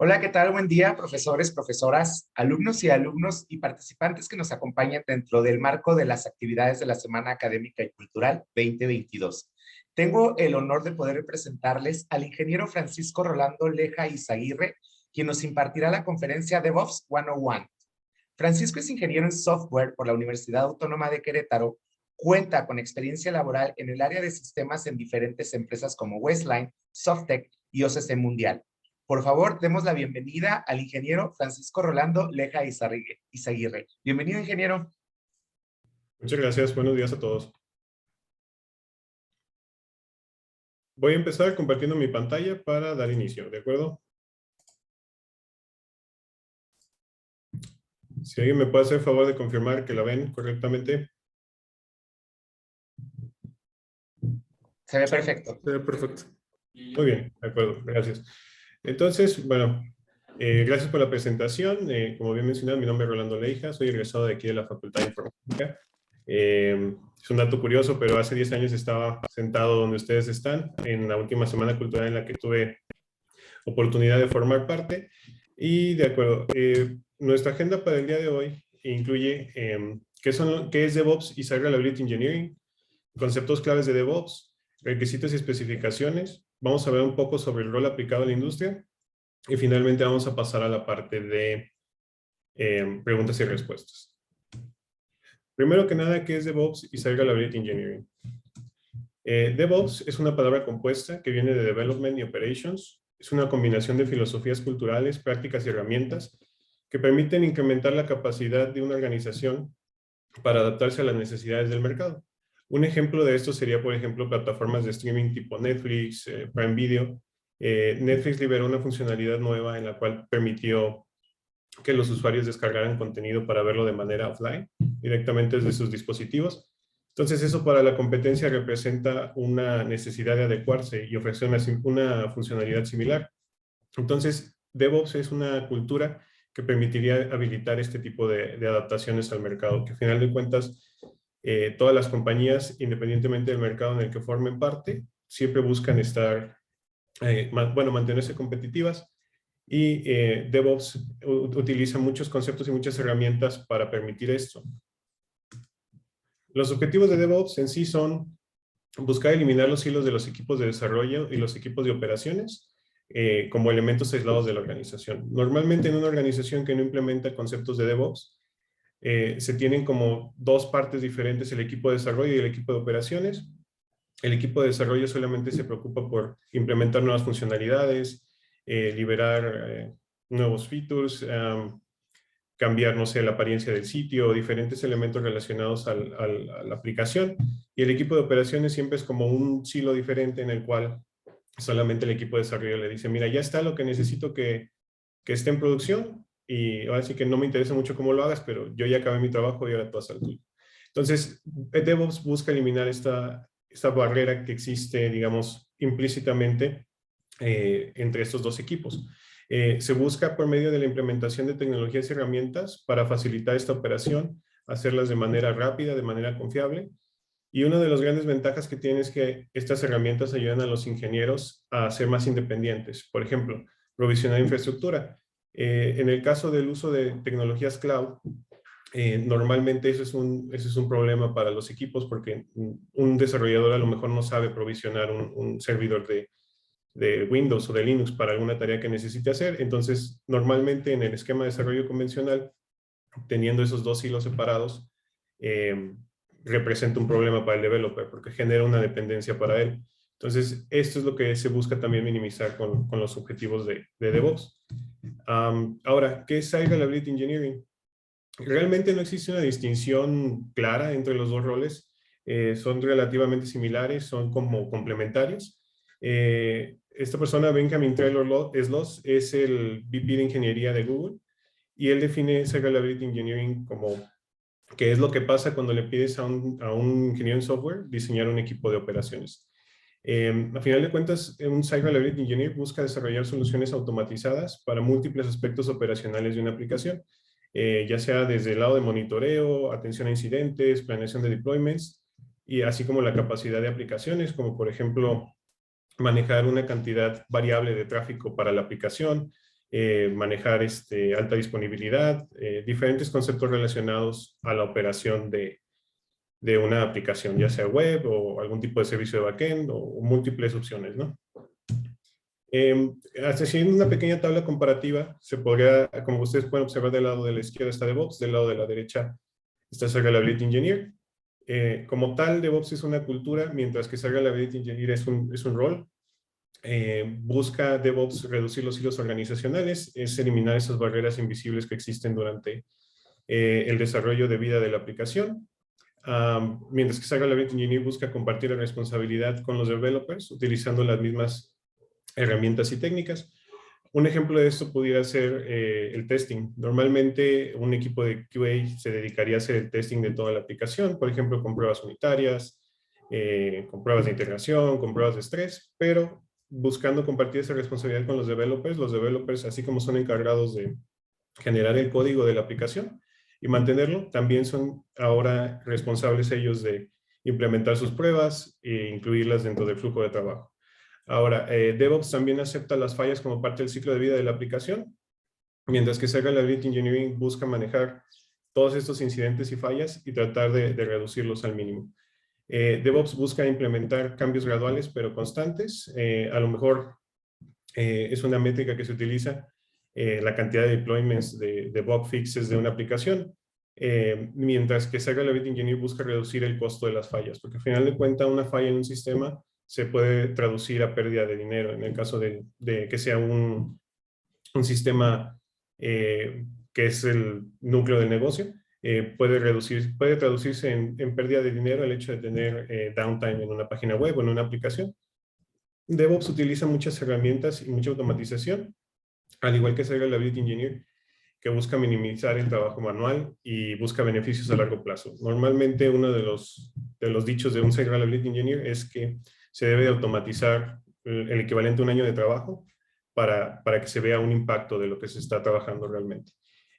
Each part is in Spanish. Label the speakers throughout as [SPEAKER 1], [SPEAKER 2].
[SPEAKER 1] Hola, ¿qué tal? Buen día, profesores, profesoras, alumnos y participantes que nos acompañan dentro del marco de las actividades de la Semana Académica y Cultural 2022. Tengo el honor de poder presentarles al ingeniero Francisco Rolando Leja Izaguirre, quien nos impartirá la conferencia DevOps 101. Francisco es ingeniero en software por la Universidad Autónoma de Querétaro, cuenta con experiencia laboral en el área de sistemas en diferentes empresas como Westline, Softec y OCC Mundial. Por favor, demos la bienvenida al ingeniero Francisco Rolando Leja Izaguirre. Bienvenido, ingeniero.
[SPEAKER 2] Muchas gracias. Buenos días a todos. Voy a empezar compartiendo mi pantalla para dar inicio, ¿de acuerdo? Si alguien me puede hacer el favor de confirmar que la ven correctamente.
[SPEAKER 1] Se ve perfecto.
[SPEAKER 2] Se ve perfecto. Muy bien, de acuerdo, gracias. Entonces, bueno, gracias por la presentación. Como bien mencionado, mi nombre es Rolando Leija, soy egresado de aquí de la Facultad de Informática. Es un dato curioso, pero hace 10 años estaba sentado donde ustedes están, en la última Semana Cultural en la que tuve oportunidad de formar parte. Y de acuerdo, nuestra agenda para el día de hoy incluye qué es DevOps y Site Reliability Engineering, conceptos claves de DevOps, requisitos y especificaciones. Vamos a ver un poco sobre el rol aplicado a la industria y finalmente vamos a pasar a la parte de preguntas y respuestas. Primero que nada, ¿qué es DevOps y Site Reliability Engineering? DevOps es una palabra compuesta que viene de Development y Operations. Es una combinación de filosofías culturales, prácticas y herramientas que permiten incrementar la capacidad de una organización para adaptarse a las necesidades del mercado. Un ejemplo de esto sería, por ejemplo, plataformas de streaming tipo Netflix, Prime Video. Netflix liberó una funcionalidad nueva en la cual permitió que los usuarios descargaran contenido para verlo de manera offline, directamente desde sus dispositivos. Entonces, eso para la competencia representa una necesidad de adecuarse y ofrecer una funcionalidad similar. Entonces, DevOps es una cultura que permitiría habilitar este tipo de adaptaciones al mercado, que al final de cuentas, todas las compañías, independientemente del mercado en el que formen parte, siempre buscan estar, mantenerse competitivas, y DevOps utiliza muchos conceptos y muchas herramientas para permitir esto. Los objetivos de DevOps en sí son buscar eliminar los hilos de los equipos de desarrollo y los equipos de operaciones como elementos aislados de la organización. Normalmente en una organización que no implementa conceptos de DevOps, se tienen como dos partes diferentes, el equipo de desarrollo y el equipo de operaciones. El equipo de desarrollo solamente se preocupa por implementar nuevas funcionalidades, liberar nuevos features, cambiar, no sé, la apariencia del sitio, diferentes elementos relacionados a la aplicación. Y el equipo de operaciones siempre es como un silo diferente en el cual solamente el equipo de desarrollo le dice, mira, ya está lo que necesito que esté en producción y ahora sí que no me interesa mucho cómo lo hagas, pero yo ya acabé mi trabajo y ahora tú haz el tuyo. Entonces, DevOps busca eliminar esta barrera que existe, digamos, implícitamente entre estos dos equipos. Se busca por medio de la implementación de tecnologías y herramientas para facilitar esta operación, hacerlas de manera rápida, de manera confiable. Y una de las grandes ventajas que tiene es que estas herramientas ayudan a los ingenieros a ser más independientes. Por ejemplo, provisionar infraestructura. En el caso del uso de tecnologías cloud, normalmente eso es un problema para los equipos porque un desarrollador a lo mejor no sabe provisionar un servidor de Windows o de Linux para alguna tarea que necesite hacer. Entonces, normalmente en el esquema de desarrollo convencional, teniendo esos dos hilos separados, representa un problema para el developer porque genera una dependencia para él. Entonces, esto es lo que se busca también minimizar con los objetivos de DevOps. Ahora, ¿qué es Site Reliability Engineering? Realmente no existe una distinción clara entre los dos roles. Son relativamente similares, son como complementarios. Esta persona, Benjamin Taylor Sloss, es el VP de Ingeniería de Google y él define Site Reliability Engineering como qué es lo que pasa cuando le pides a un ingeniero en software diseñar un equipo de operaciones. A final de cuentas, un Site Reliability Engineer busca desarrollar soluciones automatizadas para múltiples aspectos operacionales de una aplicación, ya sea desde el lado de monitoreo, atención a incidentes, planeación de deployments, y así como la capacidad de aplicaciones, como por ejemplo manejar una cantidad variable de tráfico para la aplicación, manejar alta disponibilidad, diferentes conceptos relacionados a la operación de una aplicación, ya sea web o algún tipo de servicio de backend o múltiples opciones, ¿no? Haciendo una pequeña tabla comparativa, se podría, como ustedes pueden observar, del lado de la izquierda está DevOps, del lado de la derecha está Reliability Engineer. Como tal, DevOps es una cultura, mientras que Reliability Engineer es un rol. Busca DevOps reducir los hilos organizacionales, es eliminar esas barreras invisibles que existen durante el desarrollo de vida de la aplicación. Mientras que Reliability Engineer busca compartir la responsabilidad con los developers, utilizando las mismas herramientas y técnicas. Un ejemplo de esto pudiera ser el testing. Normalmente un equipo de QA se dedicaría a hacer el testing de toda la aplicación, por ejemplo, con pruebas unitarias, con pruebas de integración, con pruebas de estrés, pero buscando compartir esa responsabilidad con los developers, así como son encargados de generar el código de la aplicación y mantenerlo, también son ahora responsables ellos de implementar sus pruebas e incluirlas dentro del flujo de trabajo. Ahora, DevOps también acepta las fallas como parte del ciclo de vida de la aplicación, mientras que Reliability Engineering busca manejar todos estos incidentes y fallas y tratar de reducirlos al mínimo. DevOps busca implementar cambios graduales pero constantes. A lo mejor es una métrica que se utiliza, la cantidad de deployments de bug fixes de una aplicación, mientras que Reliability Engineering busca reducir el costo de las fallas, porque al final de cuentas una falla en un sistema se puede traducir a pérdida de dinero en el caso de que sea un sistema que es el núcleo del negocio. Puede traducirse en pérdida de dinero el hecho de tener downtime en una página web o en una aplicación. DevOps utiliza muchas herramientas y mucha automatización, al igual que Reliability Engineer, que busca minimizar el trabajo manual y busca beneficios a largo plazo. Normalmente uno de los dichos de un Reliability Engineer es que se debe automatizar el equivalente a un año de trabajo para que se vea un impacto de lo que se está trabajando realmente.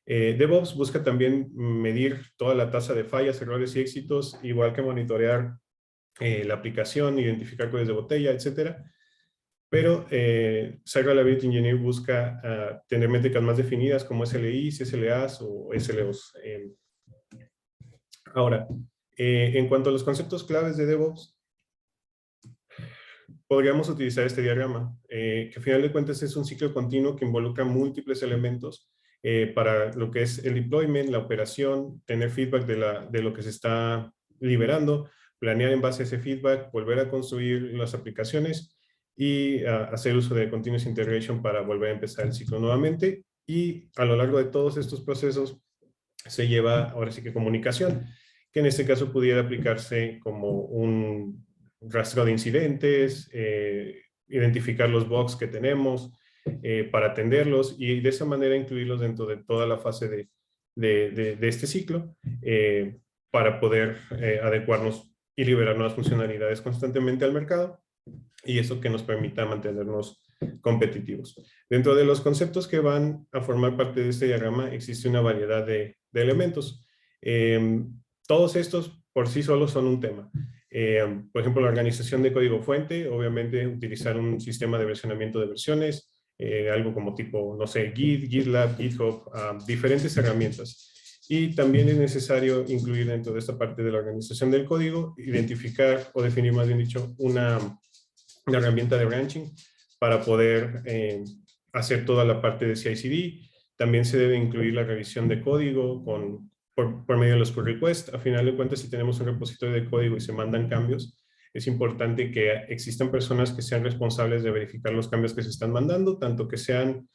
[SPEAKER 2] DevOps busca también medir toda la tasa de fallas, errores y éxitos, igual que monitorear la aplicación, identificar códigos de botella, etcétera. Pero Reliability Engineer busca tener métricas más definidas como SLIs, SLAs o SLOs. Ahora, en cuanto a los conceptos claves de DevOps, podríamos utilizar este diagrama, que al final de cuentas es un ciclo continuo que involucra múltiples elementos para lo que es el deployment, la operación, tener feedback de lo que se está liberando, planear en base a ese feedback, volver a construir las aplicaciones y hacer uso de Continuous Integration para volver a empezar el ciclo nuevamente. Y a lo largo de todos estos procesos se lleva ahora sí que comunicación, que en este caso pudiera aplicarse como un rastreo de incidentes, identificar los bugs que tenemos para atenderlos y de esa manera incluirlos dentro de toda la fase de este ciclo para poder adecuarnos y liberar nuevas funcionalidades constantemente al mercado y eso que nos permita mantenernos competitivos. Dentro de los conceptos que van a formar parte de este diagrama existe una variedad de elementos. Todos estos por sí solos son un tema. Por ejemplo, la organización de código fuente, obviamente utilizar un sistema de versionamiento de versiones, algo como tipo, no sé, Git, GitLab, GitHub, diferentes herramientas. Y también es necesario incluir dentro de esta parte de la organización del código, identificar o definir, más bien dicho, una herramienta de branching para poder hacer toda la parte de CI/CD. También se debe incluir la revisión de código por medio de los pull requests. A final de cuentas, si tenemos un repositorio de código y se mandan cambios, es importante que existan personas que sean responsables de verificar los cambios que se están mandando, tanto que sean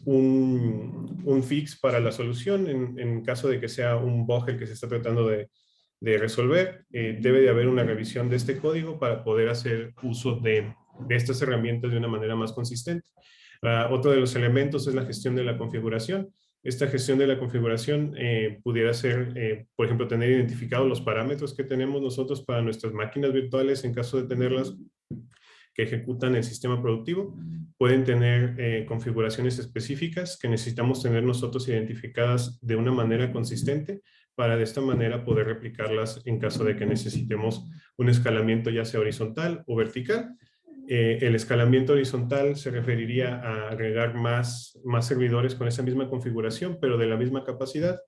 [SPEAKER 2] un fix para la solución, en caso de que sea un bug el que se está tratando de resolver, debe de haber una revisión de este código para poder hacer uso de estas herramientas de una manera más consistente. Otro de los elementos es la gestión de la configuración. Esta gestión de la configuración pudiera ser, por ejemplo, tener identificados los parámetros que tenemos nosotros para nuestras máquinas virtuales en caso de tenerlas que ejecutan el sistema productivo. Pueden tener configuraciones específicas que necesitamos tener nosotros identificadas de una manera consistente para de esta manera poder replicarlas en caso de que necesitemos un escalamiento ya sea horizontal o vertical. El escalamiento horizontal se referiría a agregar más servidores con esa misma configuración, pero de la misma capacidad.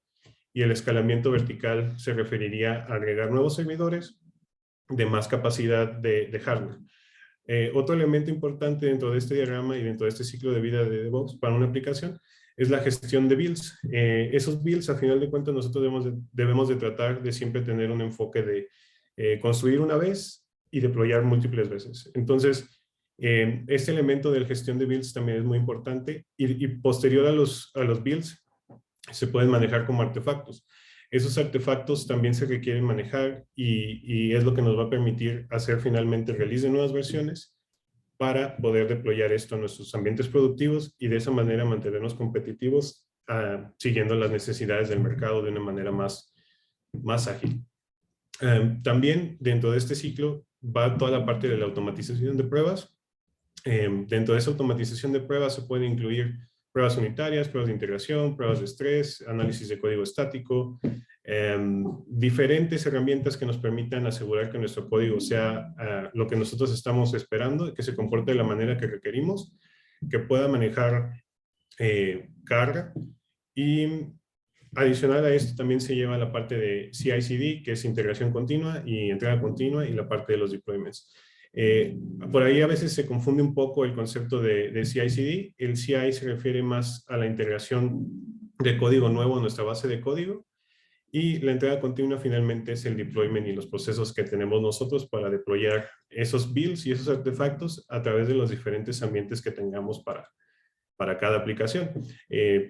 [SPEAKER 2] Y el escalamiento vertical se referiría a agregar nuevos servidores de más capacidad de hardware. Otro elemento importante dentro de este diagrama y dentro de este ciclo de vida de DevOps para una aplicación es la gestión de builds. Esos builds, a final de cuentas, nosotros debemos de tratar de siempre tener un enfoque de construir una vez y deployar múltiples veces. Entonces, este elemento de la gestión de builds también es muy importante y posterior a los builds se pueden manejar como artefactos. Esos artefactos también se requieren manejar y es lo que nos va a permitir hacer finalmente el release de nuevas versiones para poder deployar esto a nuestros ambientes productivos y de esa manera mantenernos competitivos siguiendo las necesidades del mercado de una manera más ágil. También dentro de este ciclo va toda la parte de la automatización de pruebas. Dentro de esa automatización de pruebas se pueden incluir pruebas unitarias, pruebas de integración, pruebas de estrés, análisis de código estático, diferentes herramientas que nos permitan asegurar que nuestro código sea lo que nosotros estamos esperando, que se comporte de la manera que requerimos, que pueda manejar carga y adicional a esto también se lleva la parte de CI/CD, que es integración continua y entrega continua, y la parte de los deployments. Por ahí a veces se confunde un poco el concepto de CI/CD. El CI se refiere más a la integración de código nuevo en nuestra base de código, y la entrega continua finalmente es el deployment y los procesos que tenemos nosotros para deployar esos builds y esos artefactos a través de los diferentes ambientes que tengamos para cada aplicación.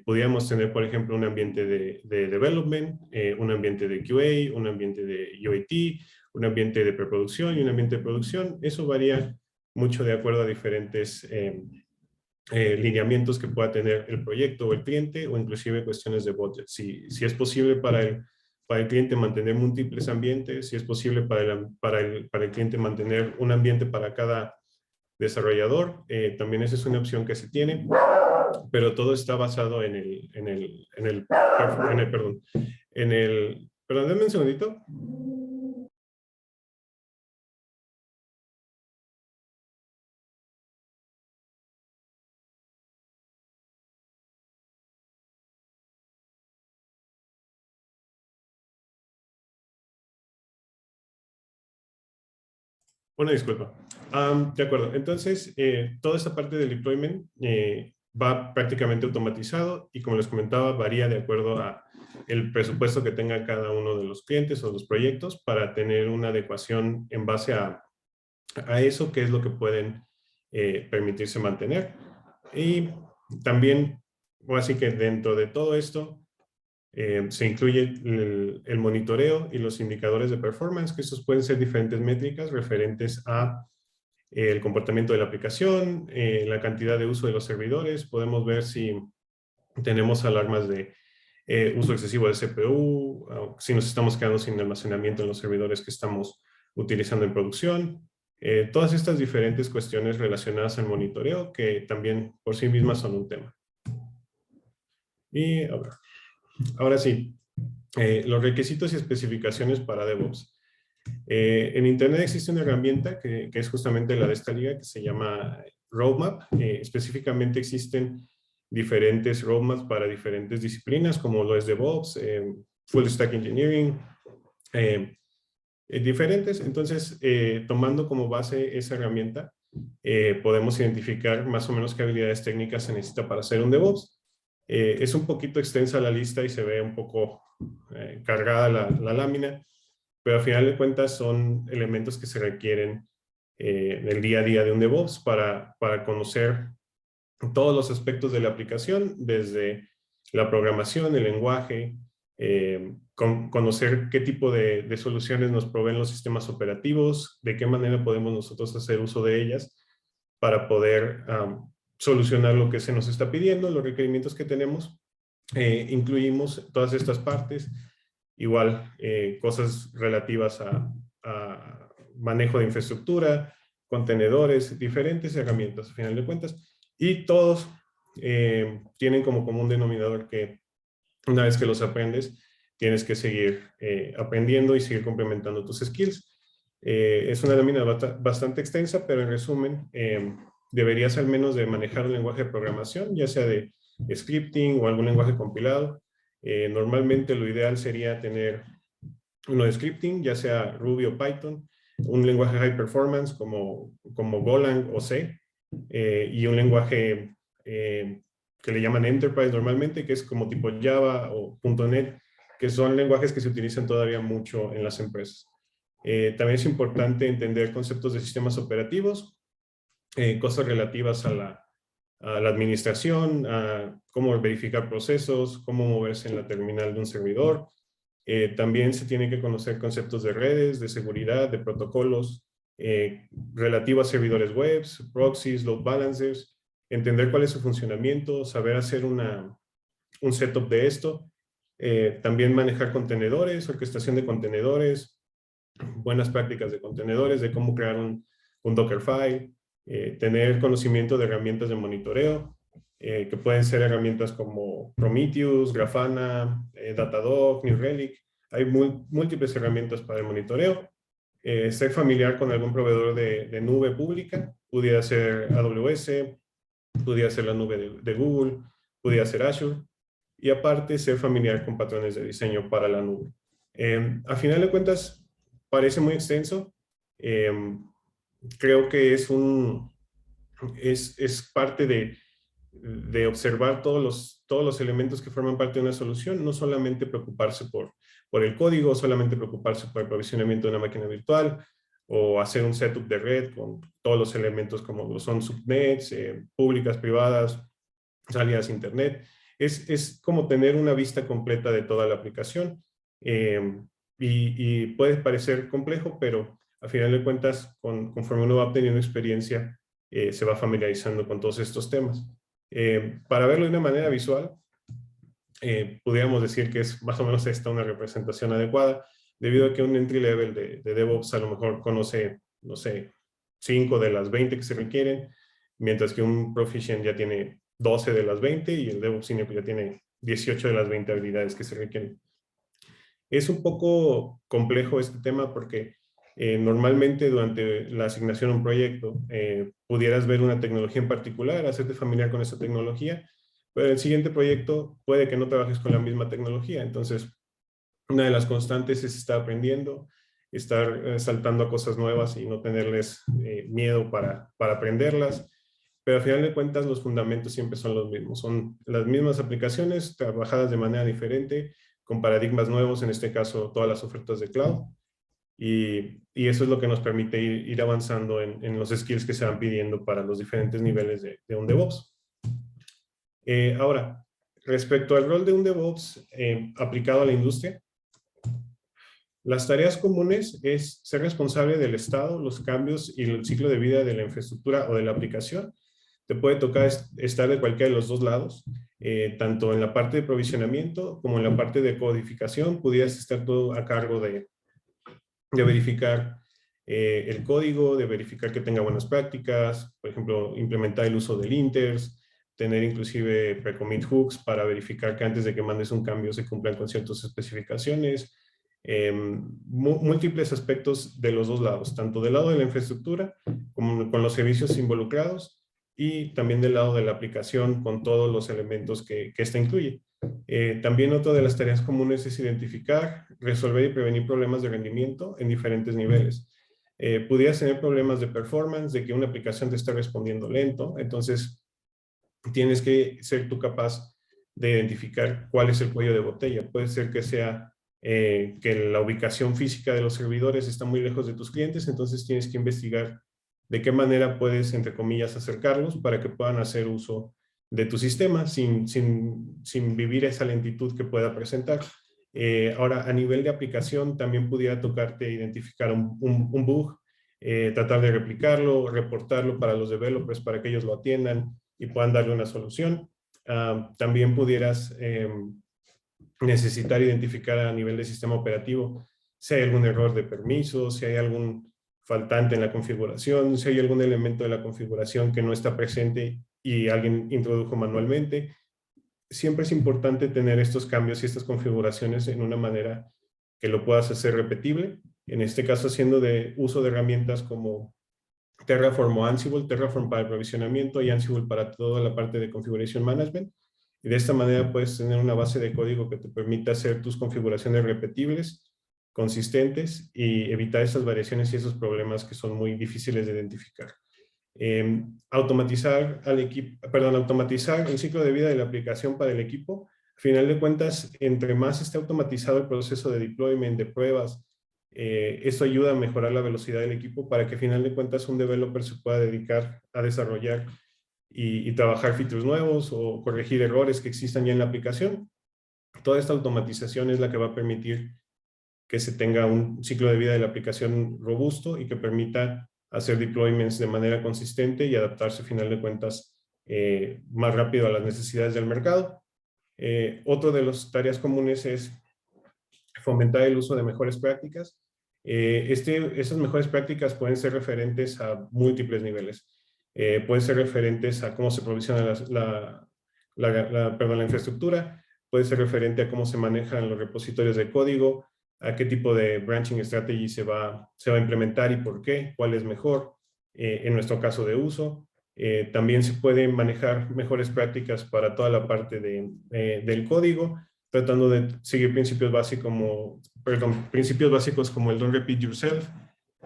[SPEAKER 2] Podríamos tener, por ejemplo, un ambiente de development, un ambiente de QA, un ambiente de UAT, un ambiente de preproducción y un ambiente de producción. Eso varía mucho de acuerdo a diferentes lineamientos que pueda tener el proyecto o el cliente, o inclusive cuestiones de budget. Si es posible para el cliente mantener múltiples ambientes, si es posible para el cliente mantener un ambiente para cada desarrollador, también esa es una opción que se tiene, pero todo está basado perdón, denme un segundito. Una disculpa. De acuerdo. Entonces, toda esta parte del deployment va prácticamente automatizado y, como les comentaba, varía de acuerdo a el presupuesto que tenga cada uno de los clientes o los proyectos para tener una adecuación en base a eso, que es lo que pueden permitirse mantener. Y también, así que dentro de todo esto, se incluye el monitoreo y los indicadores de performance, que estos pueden ser diferentes métricas referentes a el comportamiento de la aplicación, la cantidad de uso de los servidores. Podemos ver si tenemos alarmas de uso excesivo de CPU, si nos estamos quedando sin almacenamiento en los servidores que estamos utilizando en producción. Todas estas diferentes cuestiones relacionadas al monitoreo que también por sí mismas son un tema. Y ahora sí, los requisitos y especificaciones para DevOps. En Internet existe una herramienta que es justamente la de esta liga, que se llama Roadmap. Específicamente existen diferentes roadmaps para diferentes disciplinas, como lo es DevOps, Full Stack Engineering, diferentes. Entonces, tomando como base esa herramienta, podemos identificar más o menos qué habilidades técnicas se necesita para hacer un DevOps. Es un poquito extensa la lista y se ve un poco cargada la lámina, pero al final de cuentas son elementos que se requieren en el día a día de un DevOps para conocer todos los aspectos de la aplicación, desde la programación, el lenguaje, conocer qué tipo de soluciones nos proveen los sistemas operativos, de qué manera podemos nosotros hacer uso de ellas para poder solucionar lo que se nos está pidiendo, los requerimientos que tenemos. Incluimos todas estas partes, igual cosas relativas a manejo de infraestructura, contenedores, diferentes herramientas, a final de cuentas, y todos tienen como común denominador que una vez que los aprendes, tienes que seguir aprendiendo y seguir complementando tus skills. Es una lámina bastante extensa, pero en resumen, deberías al menos de manejar un lenguaje de programación, ya sea de scripting o algún lenguaje compilado. Normalmente lo ideal sería tener uno de scripting, ya sea Ruby o Python, un lenguaje high performance como Golang o C, y un lenguaje que le llaman Enterprise normalmente, que es como tipo Java o .NET, que son lenguajes que se utilizan todavía mucho en las empresas. También es importante entender conceptos de sistemas operativos, cosas relativas a la administración, a cómo verificar procesos, cómo moverse en la terminal de un servidor. También se tienen que conocer conceptos de redes, de seguridad, de protocolos relativos a servidores web, proxies, load balancers, entender cuál es su funcionamiento, saber hacer un setup de esto. También manejar contenedores, orquestación de contenedores, buenas prácticas de contenedores, de cómo crear un Dockerfile, tener conocimiento de herramientas de monitoreo, que pueden ser herramientas como Prometheus, Grafana, Datadog, New Relic. Hay múltiples herramientas para el monitoreo. Ser familiar con algún proveedor de nube pública, pudiera ser AWS, pudiera ser la nube de Google, pudiera ser Azure, y aparte ser familiar con patrones de diseño para la nube. A final de cuentas, parece muy extenso. Creo que es parte de observar todos los elementos que forman parte de una solución, no solamente preocuparse por el código, solamente preocuparse por el provisionamiento de una máquina virtual, o hacer un setup de red con todos los elementos como lo son subnets, públicas, privadas, salidas a internet. Es como tener una vista completa de toda la aplicación, y puede parecer complejo, pero a final de cuentas, conforme uno va obteniendo experiencia, se va familiarizando con todos estos temas. Para verlo de una manera visual, pudiéramos decir que es más o menos esta una representación adecuada, debido a que un entry level de DevOps a lo mejor conoce, no sé, 5 de las 20 que se requieren, mientras que un Proficient ya tiene 12 de las 20 y el DevOps Senior ya tiene 18 de las 20 habilidades que se requieren. Es un poco complejo este tema porque normalmente durante la asignación a un proyecto pudieras ver una tecnología en particular, hacerte familiar con esa tecnología, pero en el siguiente proyecto puede que no trabajes con la misma tecnología. Entonces, una de las constantes es estar aprendiendo, estar saltando a cosas nuevas y no tenerles miedo para aprenderlas. Pero al final de cuentas, los fundamentos siempre son los mismos. Son las mismas aplicaciones trabajadas de manera diferente, con paradigmas nuevos, en este caso, todas las ofertas de cloud. Y eso es lo que nos permite ir avanzando en los skills que se van pidiendo para los diferentes niveles de un DevOps. Ahora, respecto al rol de un DevOps aplicado a la industria, las tareas comunes es ser responsable del estado, los cambios y el ciclo de vida de la infraestructura o de la aplicación. Te puede tocar estar de cualquiera de los dos lados, tanto en la parte de provisionamiento como en la parte de codificación. Pudieras estar todo a cargo de verificar el código, de verificar que tenga buenas prácticas, por ejemplo, implementar el uso de linters, tener inclusive pre-commit hooks para verificar que antes de que mandes un cambio se cumplan con ciertas especificaciones. Múltiples aspectos de los dos lados, tanto del lado de la infraestructura como con los servicios involucrados, y también del lado de la aplicación con todos los elementos que ésta incluye. También otra de las tareas comunes es identificar, resolver y prevenir problemas de rendimiento en diferentes niveles. Pudieras tener problemas de performance, de que una aplicación te está respondiendo lento, entonces tienes que ser tú capaz de identificar cuál es el cuello de botella. Puede ser que sea que la ubicación física de los servidores está muy lejos de tus clientes, entonces tienes que investigar de qué manera puedes, entre comillas, acercarlos para que puedan hacer uso de tu sistema sin vivir esa lentitud que pueda presentar. Ahora, a nivel de aplicación, también pudiera tocarte identificar un bug, tratar de replicarlo, reportarlo para los developers para que ellos lo atiendan y puedan darle una solución. También pudieras necesitar identificar a nivel de sistema operativo si hay algún error de permisos, si hay algún faltante en la configuración, si hay algún elemento de la configuración que no está presente y alguien introdujo manualmente. Siempre es importante tener estos cambios y estas configuraciones en una manera que lo puedas hacer repetible en este caso haciendo uso de herramientas como Terraform o Ansible, Terraform para el provisionamiento y Ansible para toda la parte de Configuration Management. Y de esta manera puedes tener una base de código que te permita hacer tus configuraciones repetibles, consistentes y evitar esas variaciones y esos problemas que son muy difíciles de identificar. Automatizar el ciclo de vida de la aplicación para el equipo. Al final de cuentas, entre más esté automatizado el proceso de deployment, de pruebas, esto ayuda a mejorar la velocidad del equipo para que al final de cuentas un developer se pueda dedicar a desarrollar y trabajar features nuevos o corregir errores que existan ya en la aplicación. Toda esta automatización es la que va a permitir que se tenga un ciclo de vida de la aplicación robusto y que permita hacer deployments de manera consistente y adaptarse, al final de cuentas, más rápido a las necesidades del mercado. Otro de las tareas comunes es fomentar el uso de mejores prácticas. Esas mejores prácticas pueden ser referentes a múltiples niveles. Pueden ser referentes a cómo se provisiona la infraestructura, puede ser referente a cómo se manejan los repositorios de código, a qué tipo de branching strategy se va a implementar y por qué, cuál es mejor, en nuestro caso de uso. También se pueden manejar mejores prácticas para toda la parte del código, tratando de seguir principios básicos como el Don't Repeat Yourself,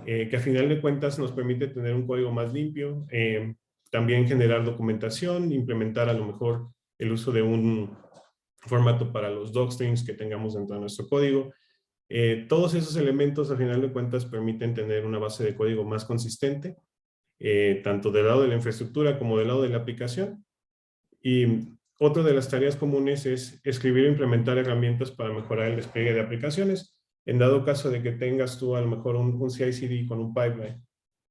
[SPEAKER 2] que a final de cuentas nos permite tener un código más limpio, también generar documentación, implementar a lo mejor el uso de un formato para los docstrings que tengamos dentro de nuestro código. Todos esos elementos a final de cuentas permiten tener una base de código más consistente, tanto del lado de la infraestructura como del lado de la aplicación. Y otra de las tareas comunes es escribir e implementar herramientas para mejorar el despliegue de aplicaciones. En dado caso de que tengas tú a lo mejor un CI/CD con un pipeline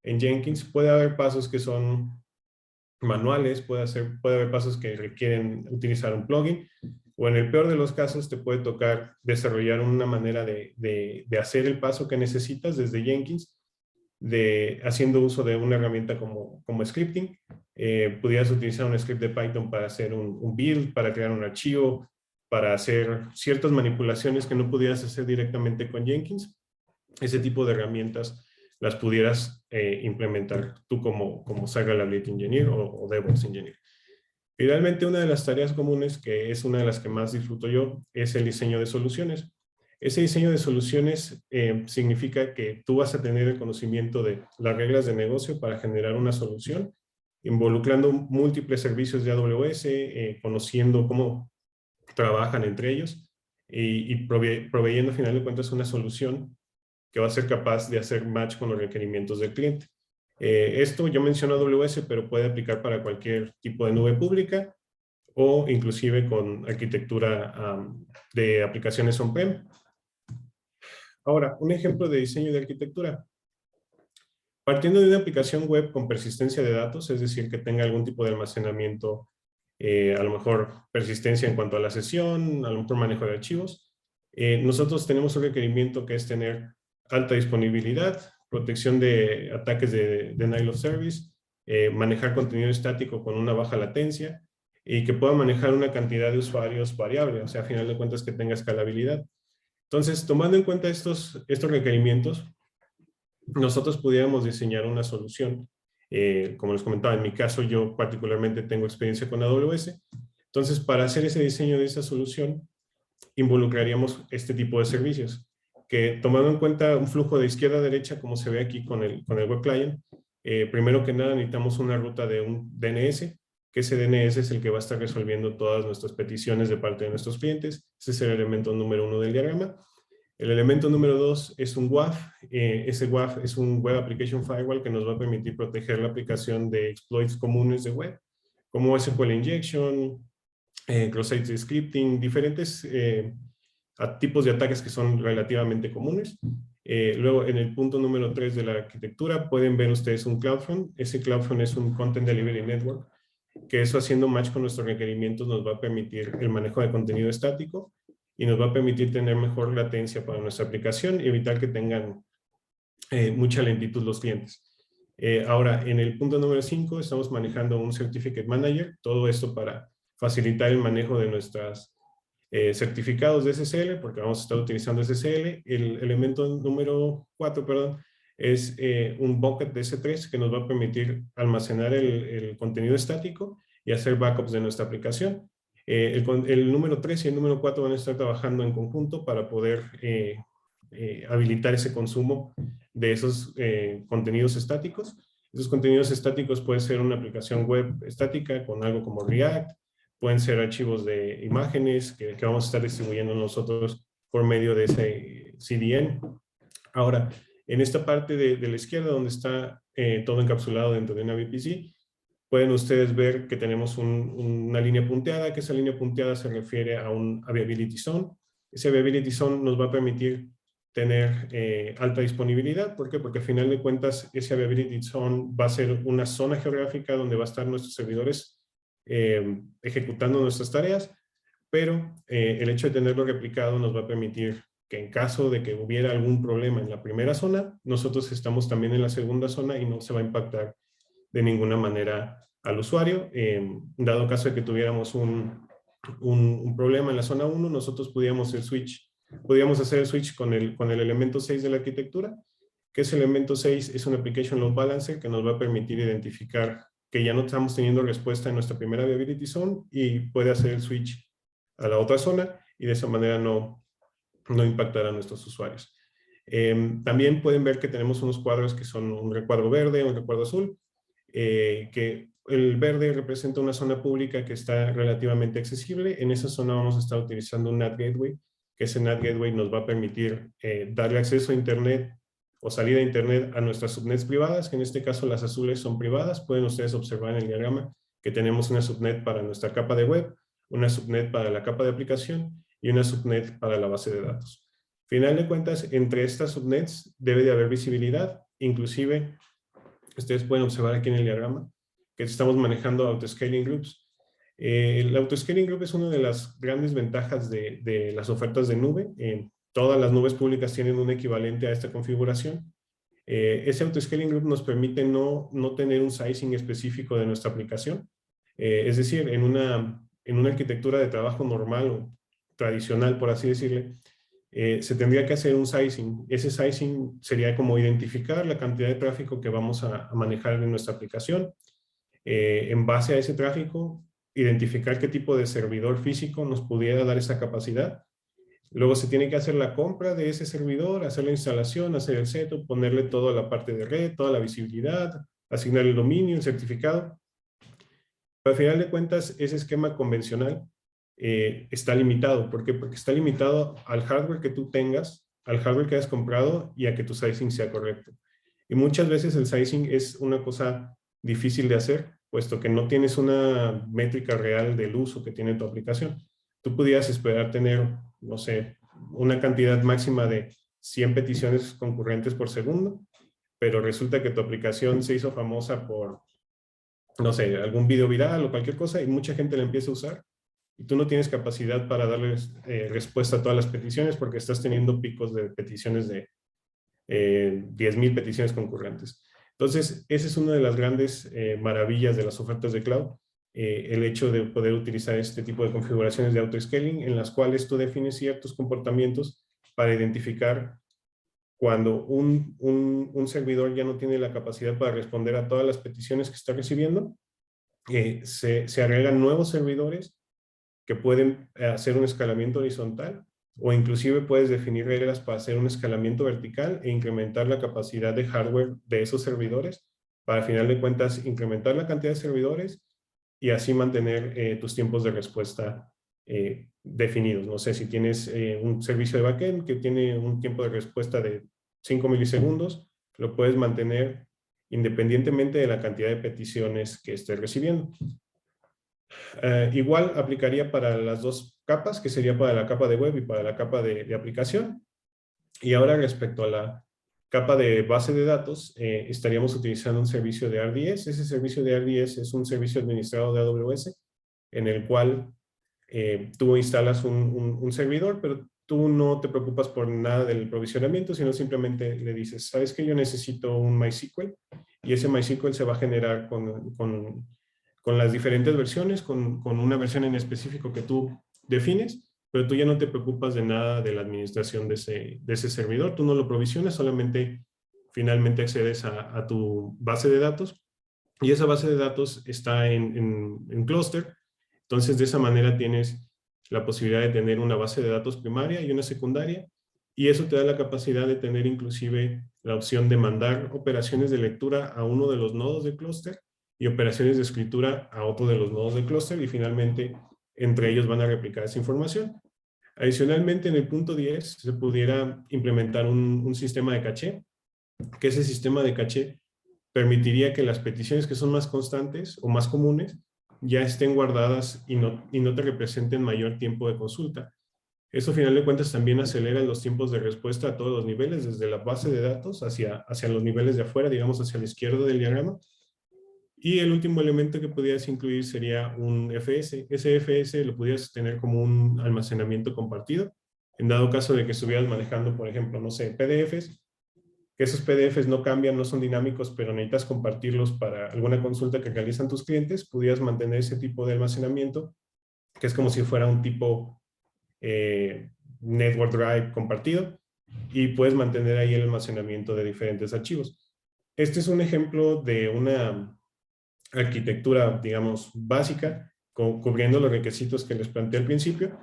[SPEAKER 2] en Jenkins, puede haber pasos que son manuales, puede haber pasos que requieren utilizar un plugin, o en el peor de los casos te puede tocar desarrollar una manera de hacer el paso que necesitas desde Jenkins, haciendo uso de una herramienta como scripting. Pudieras utilizar un script de Python para hacer un build, para crear un archivo, para hacer ciertas manipulaciones que no pudieras hacer directamente con Jenkins. Ese tipo de herramientas las pudieras implementar tú como Site Reliability Engineer o DevOps Engineer. Finalmente, una de las tareas comunes, que es una de las que más disfruto yo, es el diseño de soluciones. Ese diseño de soluciones significa que tú vas a tener el conocimiento de las reglas de negocio para generar una solución, involucrando múltiples servicios de AWS, conociendo cómo trabajan entre ellos y proveyendo, al final de cuentas, una solución que va a ser capaz de hacer match con los requerimientos del cliente. Esto yo menciono AWS, pero puede aplicar para cualquier tipo de nube pública o inclusive con arquitectura de aplicaciones on-prem. Ahora, un ejemplo de diseño de arquitectura. Partiendo de una aplicación web con persistencia de datos, es decir, que tenga algún tipo de almacenamiento, a lo mejor persistencia en cuanto a la sesión, a lo mejor manejo de archivos, nosotros tenemos un requerimiento que es tener alta disponibilidad, protección de ataques de denial of service, manejar contenido estático con una baja latencia y que pueda manejar una cantidad de usuarios variable, o sea, a final de cuentas que tenga escalabilidad. Entonces, tomando en cuenta estos requerimientos, nosotros pudiéramos diseñar una solución. Como les comentaba, en mi caso yo particularmente tengo experiencia con AWS. Entonces, para hacer ese diseño de esa solución, involucraríamos este tipo de servicios, que tomando en cuenta un flujo de izquierda a derecha, como se ve aquí con el Web Client, primero que nada necesitamos una ruta de un DNS, que ese DNS es el que va a estar resolviendo todas nuestras peticiones de parte de nuestros clientes. Ese es el elemento número 1 del diagrama. El elemento número 2 es un WAF. Ese WAF es un Web Application Firewall que nos va a permitir proteger la aplicación de exploits comunes de web, como SQL Injection, cross-site scripting, diferentes tipos de ataques que son relativamente comunes. Luego, en el punto número 3 de la arquitectura, pueden ver ustedes un CloudFront. Ese CloudFront es un Content Delivery Network, que eso, haciendo match con nuestros requerimientos, nos va a permitir el manejo de contenido estático y nos va a permitir tener mejor latencia para nuestra aplicación y evitar que tengan mucha lentitud los clientes. Ahora, en el punto número 5, estamos manejando un Certificate Manager, todo esto para facilitar el manejo de nuestras certificados de SSL, porque vamos a estar utilizando SSL. El elemento número 4, perdón, es un bucket de S3 que nos va a permitir almacenar el contenido estático y hacer backups de nuestra aplicación. El número 3 y el número 4 van a estar trabajando en conjunto para poder habilitar ese consumo de esos contenidos estáticos. Esos contenidos estáticos pueden ser una aplicación web estática con algo como React, pueden ser archivos de imágenes que vamos a estar distribuyendo nosotros por medio de ese CDN. Ahora, en esta parte de la izquierda, donde está todo encapsulado dentro de una VPC, pueden ustedes ver que tenemos una línea punteada, que esa línea punteada se refiere a un Availability Zone. Ese Availability Zone nos va a permitir tener alta disponibilidad. ¿Por qué? Porque al final de cuentas ese Availability Zone va a ser una zona geográfica donde va a estar nuestros servidores ejecutando nuestras tareas, pero el hecho de tenerlo replicado nos va a permitir que en caso de que hubiera algún problema en la primera zona, nosotros estamos también en la segunda zona y no se va a impactar de ninguna manera al usuario. Dado caso de que tuviéramos un problema en la zona 1, nosotros podíamos hacer el switch con el elemento 6 de la arquitectura, que ese elemento 6 es un Application Load Balancer que nos va a permitir identificar que ya no estamos teniendo respuesta en nuestra primera Availability Zone y puede hacer el switch a la otra zona y de esa manera no impactará a nuestros usuarios. También pueden ver que tenemos unos cuadros que son un recuadro verde, un recuadro azul, que el verde representa una zona pública que está relativamente accesible. En esa zona vamos a estar utilizando un NAT Gateway, que ese NAT Gateway nos va a permitir darle acceso a Internet o salida a Internet a nuestras subnets privadas, que en este caso las azules son privadas. Pueden ustedes observar en el diagrama que tenemos una subnet para nuestra capa de web, una subnet para la capa de aplicación y una subnet para la base de datos. Final de cuentas, entre estas subnets debe de haber visibilidad. Inclusive, ustedes pueden observar aquí en el diagrama que estamos manejando autoscaling groups. El autoscaling group es una de las grandes ventajas de las ofertas de nube. Todas las nubes públicas tienen un equivalente a esta configuración. Ese autoscaling group nos permite no tener un sizing específico de nuestra aplicación. Es decir, en una arquitectura de trabajo normal o tradicional, por así decirle, se tendría que hacer un sizing. Ese sizing sería como identificar la cantidad de tráfico que vamos a manejar en nuestra aplicación. En base a ese tráfico, identificar qué tipo de servidor físico nos pudiera dar esa capacidad. Luego se tiene que hacer la compra de ese servidor, hacer la instalación, hacer el setup, ponerle toda la parte de red, toda la visibilidad, asignar el dominio, el certificado. Pero al final de cuentas, ese esquema convencional está limitado. ¿Por qué? Porque está limitado al hardware que tú tengas, al hardware que hayas comprado y a que tu sizing sea correcto. Y muchas veces el sizing es una cosa difícil de hacer, puesto que no tienes una métrica real del uso que tiene tu aplicación. Tú pudieras esperar tener, no sé, una cantidad máxima de 100 peticiones concurrentes por segundo, pero resulta que tu aplicación se hizo famosa por, no sé, algún video viral o cualquier cosa y mucha gente la empieza a usar y tú no tienes capacidad para darles respuesta a todas las peticiones porque estás teniendo picos de peticiones de 10,000 peticiones concurrentes. Entonces, esa es una de las grandes maravillas de las ofertas de cloud, el hecho de poder utilizar este tipo de configuraciones de autoscaling en las cuales tú defines ciertos comportamientos para identificar cuando un servidor ya no tiene la capacidad para responder a todas las peticiones que está recibiendo, se agregan nuevos servidores que pueden hacer un escalamiento horizontal o inclusive puedes definir reglas para hacer un escalamiento vertical e incrementar la capacidad de hardware de esos servidores para, al final de cuentas, incrementar la cantidad de servidores y así mantener tus tiempos de respuesta definidos. No sé, si tienes un servicio de backend que tiene un tiempo de respuesta de 5 milisegundos, lo puedes mantener independientemente de la cantidad de peticiones que estés recibiendo. Igual aplicaría para las dos capas, que sería para la capa de web y para la capa de aplicación. Y ahora respecto a la capa de base de datos, estaríamos utilizando un servicio de RDS. Ese servicio de RDS es un servicio administrado de AWS, en el cual tú instalas un servidor, pero tú no te preocupas por nada del provisionamiento, sino simplemente le dices, ¿sabes qué? Yo necesito un MySQL, y ese MySQL se va a generar con las diferentes versiones, con una versión en específico que tú defines, pero tú ya no te preocupas de nada de la administración de ese servidor, tú no lo provisionas, solamente finalmente accedes a tu base de datos y esa base de datos está en clúster. Entonces, de esa manera tienes la posibilidad de tener una base de datos primaria y una secundaria, y eso te da la capacidad de tener inclusive la opción de mandar operaciones de lectura a uno de los nodos de clúster y operaciones de escritura a otro de los nodos de clúster, y finalmente entre ellos van a replicar esa información. Adicionalmente, en el punto 10 se pudiera implementar un sistema de caché, que ese sistema de caché permitiría que las peticiones que son más constantes o más comunes ya estén guardadas y no te representen mayor tiempo de consulta. Eso, a final de cuentas, también acelera los tiempos de respuesta a todos los niveles, desde la base de datos hacia los niveles de afuera, digamos hacia la izquierda del diagrama. Y el último elemento que pudieras incluir sería un FS. Ese FS lo pudieras tener como un almacenamiento compartido. En dado caso de que estuvieras manejando, por ejemplo, no sé, PDFs, que esos PDFs no cambian, no son dinámicos, pero necesitas compartirlos para alguna consulta que realizan tus clientes, pudieras mantener ese tipo de almacenamiento, que es como si fuera un tipo Network Drive compartido, y puedes mantener ahí el almacenamiento de diferentes archivos. Este es un ejemplo de una arquitectura, digamos, básica, cubriendo los requisitos que les planteé al principio,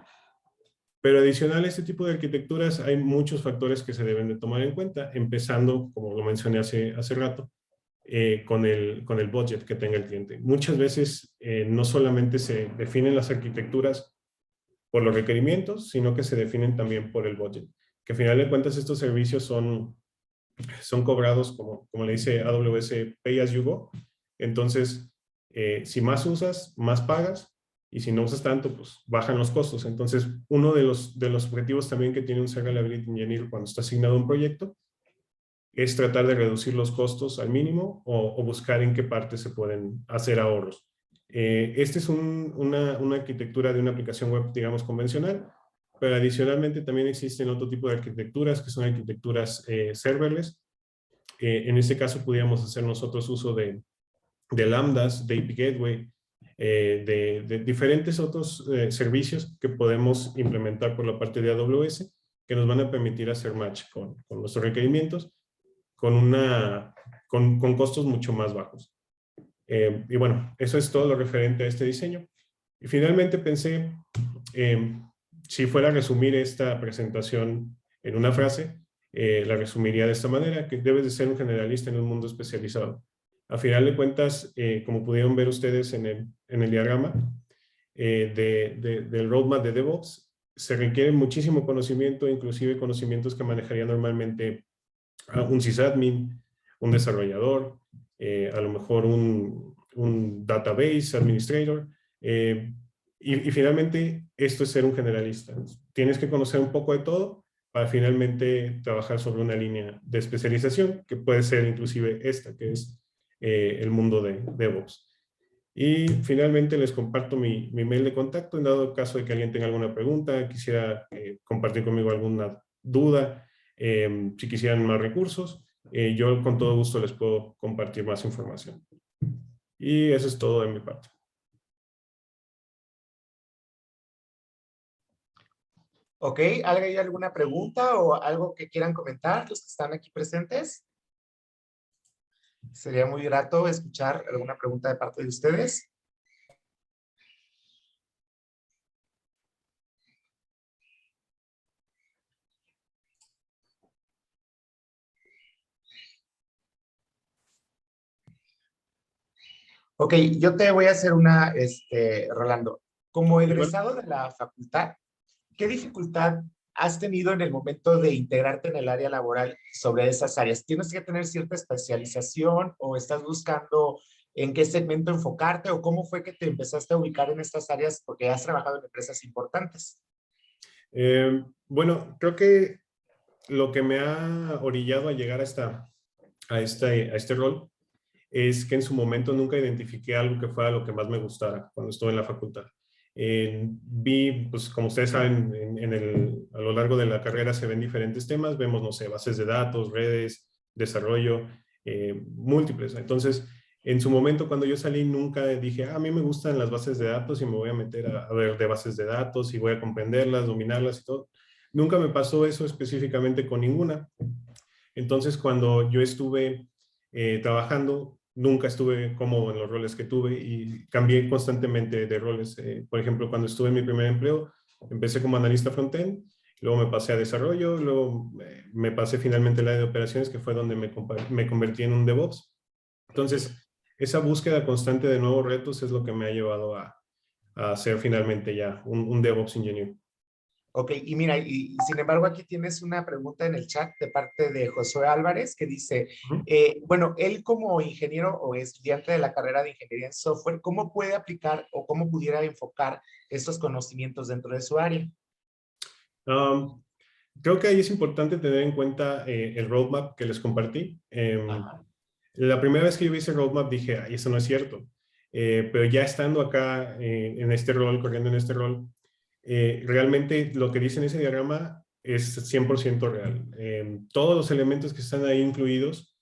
[SPEAKER 2] pero adicional a este tipo de arquitecturas hay muchos factores que se deben de tomar en cuenta, empezando, como lo mencioné hace rato, con el budget que tenga el cliente. Muchas veces no solamente se definen las arquitecturas por los requerimientos, sino que se definen también por el budget. Que al final de cuentas estos servicios son cobrados, como le dice AWS, Pay as you go. Entonces, si más usas, más pagas, y si no usas tanto, pues bajan los costos. Entonces, uno de los objetivos también que tiene un Site Reliability Engineer cuando está asignado a un proyecto es tratar de reducir los costos al mínimo o buscar en qué parte se pueden hacer ahorros. Este es una arquitectura de una aplicación web, digamos, convencional, pero adicionalmente también existen otro tipo de arquitecturas que son arquitecturas serverless. En este caso, pudiéramos hacer nosotros uso de lambdas, de API Gateway, de diferentes otros servicios que podemos implementar por la parte de AWS, que nos van a permitir hacer match con nuestros requerimientos, con costos mucho más bajos. Y bueno, eso es todo lo referente a este diseño. Y finalmente pensé, si fuera a resumir esta presentación en una frase, la resumiría de esta manera, que debes de ser un generalista en un mundo especializado. A final de cuentas, como pudieron ver ustedes en el diagrama del roadmap de DevOps, se requiere muchísimo conocimiento, inclusive conocimientos que manejaría normalmente un sysadmin, un desarrollador, a lo mejor un database administrator, y finalmente esto es ser un generalista. Tienes que conocer un poco de todo para finalmente trabajar sobre una línea de especialización, que puede ser inclusive esta, que es el mundo de DevOps. Y finalmente les comparto mi mail de contacto en dado caso de que alguien tenga alguna pregunta, quisiera compartir conmigo alguna duda, si quisieran más recursos, yo con todo gusto les puedo compartir más información. Y eso es todo de mi parte.
[SPEAKER 1] Ok, ¿hay alguna pregunta o algo que quieran comentar los que están aquí presentes? Sería muy grato escuchar alguna pregunta de parte de ustedes. Ok, yo te voy a hacer una, Rolando. Como egresado de la facultad, ¿qué dificultad has tenido en el momento de integrarte en el área laboral sobre esas áreas? ¿Tienes que tener cierta especialización o estás buscando en qué segmento enfocarte o cómo fue que te empezaste a ubicar en estas áreas porque has trabajado en empresas importantes?
[SPEAKER 2] Bueno, creo que lo que me ha orillado a llegar a este rol es que en su momento nunca identifiqué algo que fuera lo que más me gustara cuando estuve en la facultad. Vi, pues como ustedes saben, a lo largo de la carrera se ven diferentes temas, vemos, no sé, bases de datos, redes, desarrollo, múltiples. Entonces, En su momento, cuando yo salí, nunca dije, a mí me gustan las bases de datos y me voy a meter a ver de bases de datos y voy a comprenderlas, dominarlas y todo. Nunca me pasó eso específicamente con ninguna. Entonces, cuando yo estuve trabajando, nunca estuve cómodo en los roles que tuve y cambié constantemente de roles. Por ejemplo, cuando estuve en mi primer empleo, empecé como analista frontend, luego me pasé a desarrollo, luego me pasé finalmente al área de operaciones, que fue donde me convertí en un DevOps. Entonces, esa búsqueda constante de nuevos retos es lo que me ha llevado a ser finalmente ya un DevOps Engineer.
[SPEAKER 1] Ok, y mira, y sin embargo aquí tienes una pregunta en el chat de parte de Josué Álvarez que dice, bueno, él como ingeniero o estudiante de la carrera de ingeniería en software, ¿cómo puede aplicar o cómo pudiera enfocar estos conocimientos dentro de su área?
[SPEAKER 2] Creo que ahí es importante tener en cuenta el roadmap que les compartí. La primera vez que yo vi ese roadmap dije, ay, eso no es cierto. Pero ya estando acá en este rol, corriendo en este rol, realmente lo que dice en ese diagrama es 100% real. Todos los elementos que están ahí incluidos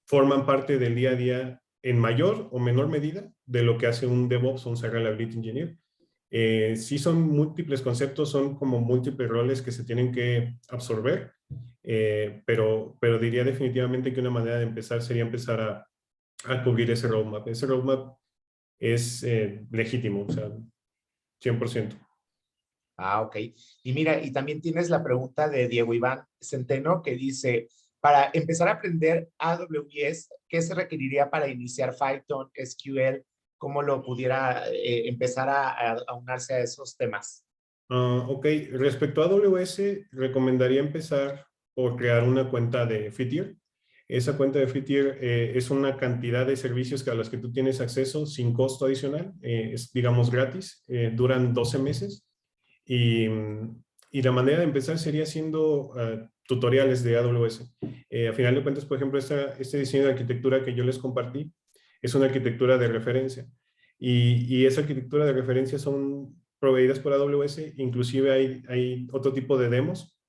[SPEAKER 2] forman parte del día a día en mayor o menor medida de lo que hace un DevOps o un Site Reliability Engineer. Sí son múltiples conceptos, son como múltiples roles que se tienen que absorber, pero diría definitivamente que una manera de empezar sería empezar a cubrir ese roadmap. Ese roadmap es legítimo, o sea, 100%.
[SPEAKER 1] Ah, ok. Y mira, y también tienes la pregunta de Diego Iván Centeno que dice, para empezar a aprender AWS, ¿qué se requeriría para iniciar Python, SQL? ¿Cómo lo pudiera empezar a unirse a esos temas?
[SPEAKER 2] Ok, respecto a AWS, recomendaría empezar por crear una cuenta de free tier. Esa cuenta de free tier es una cantidad de servicios a los que tú tienes acceso sin costo adicional, es digamos gratis, duran 12 meses y, y la manera de empezar sería haciendo tutoriales de AWS. A final de cuentas, por ejemplo, este diseño de arquitectura que yo les compartí es una arquitectura de referencia y esa arquitectura de referencia son proveídas por AWS, inclusive hay otro tipo de demos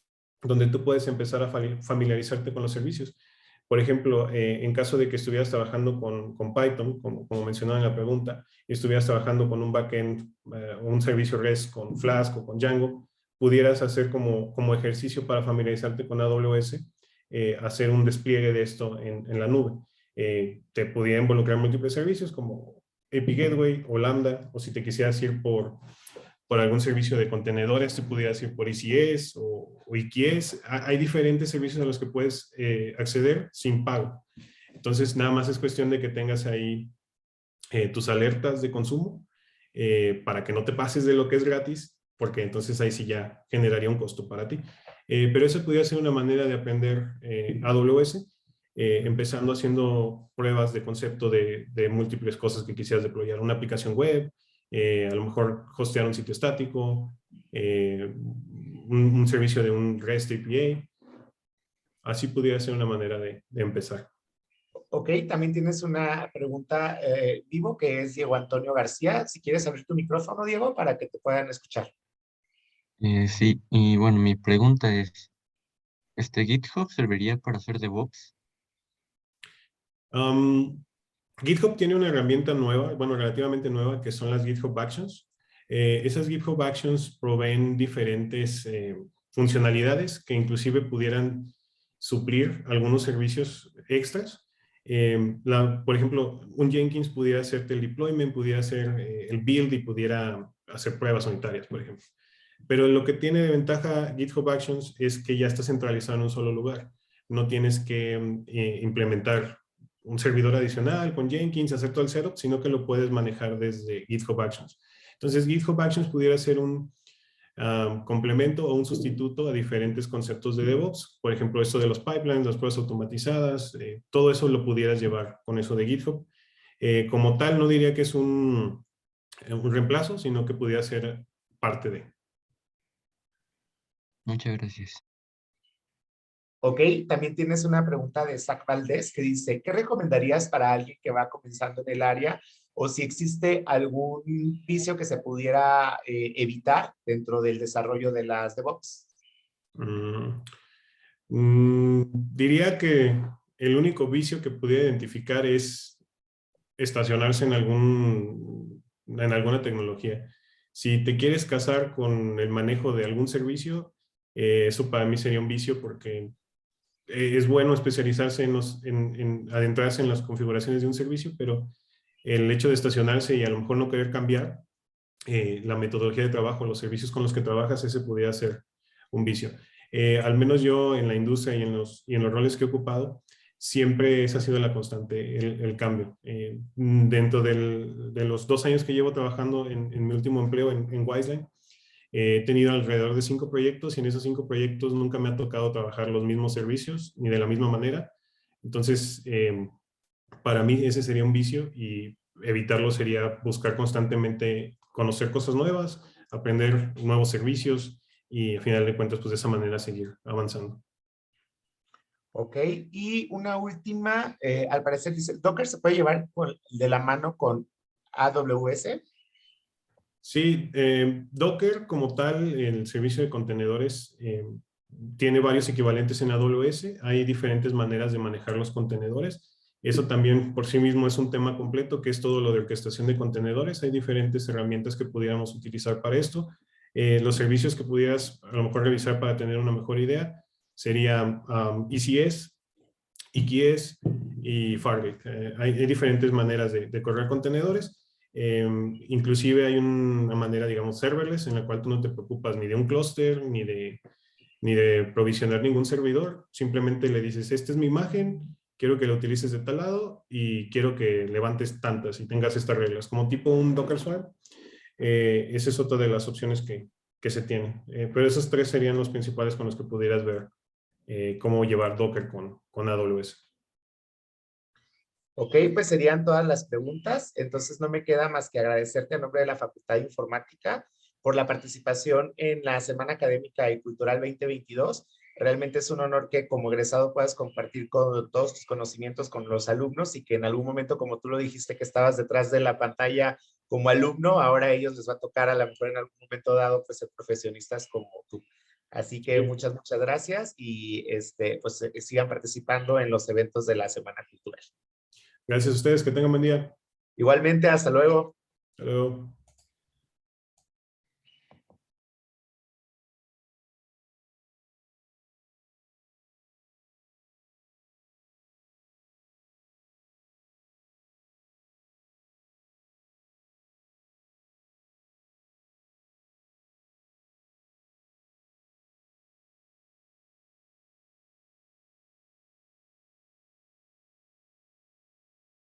[SPEAKER 2] donde tú puedes empezar a familiarizarte con los servicios. Por ejemplo, en caso de que estuvieras trabajando con Python, como mencionaba en la pregunta, y estuvieras trabajando con un backend o un servicio REST con Flask o con Django, pudieras hacer como ejercicio para familiarizarte con AWS, hacer un despliegue de esto en la nube. Te pudiera involucrar múltiples servicios como API Gateway o Lambda, o si te quisieras ir por algún servicio de contenedores, te pudieras ir por ECS o IKS. Hay diferentes servicios a los que puedes acceder sin pago. Entonces, nada más es cuestión de que tengas ahí tus alertas de consumo para que no te pases de lo que es gratis, porque entonces ahí sí ya generaría un costo para ti. Pero eso podría ser una manera de aprender AWS, empezando haciendo pruebas de concepto de múltiples cosas que quisieras deployar. Una aplicación web, a lo mejor hostear un sitio estático, un servicio de un REST API. Así pudiera ser una manera de empezar.
[SPEAKER 1] Ok, también tienes una pregunta vivo que es Diego Antonio García. Si quieres abrir tu micrófono, Diego, para que te puedan escuchar.
[SPEAKER 3] Sí, y bueno, mi pregunta es, ¿GitHub serviría para hacer DevOps?
[SPEAKER 2] GitHub tiene una herramienta nueva, bueno, relativamente nueva, que son las GitHub Actions. Esas GitHub Actions proveen diferentes funcionalidades que inclusive pudieran suplir algunos servicios extras. Por ejemplo, un Jenkins pudiera hacerte el deployment, pudiera hacer el build y pudiera hacer pruebas unitarias, por ejemplo. Pero lo que tiene de ventaja GitHub Actions es que ya está centralizado en un solo lugar. No tienes que implementar un servidor adicional con Jenkins, hacer todo el setup, sino que lo puedes manejar desde GitHub Actions. Entonces, GitHub Actions pudiera ser un complemento o un sustituto a diferentes conceptos de DevOps. Por ejemplo, esto de los pipelines, las pruebas automatizadas, todo eso lo pudieras llevar con eso de GitHub. Como tal, no diría que es un reemplazo, sino que pudiera ser parte de.
[SPEAKER 3] Muchas gracias.
[SPEAKER 1] Ok, también tienes una pregunta de Zach Valdés que dice, ¿qué recomendarías para alguien que va comenzando en el área o si existe algún vicio que se pudiera evitar dentro del desarrollo de las DevOps?
[SPEAKER 2] Diría que el único vicio que pudiera identificar es estacionarse en alguna tecnología. Si te quieres casar con el manejo de algún servicio, eso para mí sería un vicio porque es bueno especializarse en adentrarse en las configuraciones de un servicio, pero el hecho de estacionarse y a lo mejor no querer cambiar la metodología de trabajo, los servicios con los que trabajas, ese podría ser un vicio. Al menos yo en la industria y en los roles que he ocupado, siempre esa ha sido la constante, el cambio. Dentro de los 2 años que llevo trabajando en mi último empleo en Wiseline, he tenido alrededor de 5 proyectos y en esos 5 proyectos nunca me ha tocado trabajar los mismos servicios ni de la misma manera. Entonces, para mí ese sería un vicio y evitarlo sería buscar constantemente conocer cosas nuevas, aprender nuevos servicios y al final de cuentas, pues de esa manera seguir avanzando.
[SPEAKER 1] Ok, y una última, al parecer dice, ¿Docker se puede llevar de la mano con AWS?
[SPEAKER 2] Sí, Docker como tal, el servicio de contenedores, tiene varios equivalentes en AWS. Hay diferentes maneras de manejar los contenedores. Eso también por sí mismo es un tema completo, que es todo lo de orquestación de contenedores. Hay diferentes herramientas que pudiéramos utilizar para esto. Los servicios que pudieras a lo mejor revisar para tener una mejor idea serían ECS, EKS y Fargate. Hay diferentes maneras de correr contenedores. Inclusive hay una manera, digamos, serverless, en la cual tú no te preocupas ni de un clúster, ni de provisionar ningún servidor. Simplemente le dices, esta es mi imagen, quiero que la utilices de tal lado y quiero que levantes tantas y tengas estas reglas, como tipo un Docker Swarm. Esa es otra de las opciones que se tienen. Pero esos 3 serían los principales con los que pudieras ver cómo llevar Docker con AWS.
[SPEAKER 1] Ok, pues serían todas las preguntas. Entonces no me queda más que agradecerte a nombre de la Facultad de Informática por la participación en la Semana Académica y Cultural 2022. Realmente es un honor que como egresado puedas compartir con todos tus conocimientos con los alumnos y que en algún momento, como tú lo dijiste, que estabas detrás de la pantalla como alumno, ahora a ellos les va a tocar a lo mejor en algún momento dado pues ser profesionistas como tú. Así que
[SPEAKER 2] Sí.
[SPEAKER 1] muchas gracias y pues sigan participando en los eventos de la Semana Cultural.
[SPEAKER 2] Gracias a ustedes, que tengan buen día.
[SPEAKER 1] Igualmente, hasta luego.
[SPEAKER 2] Hasta luego.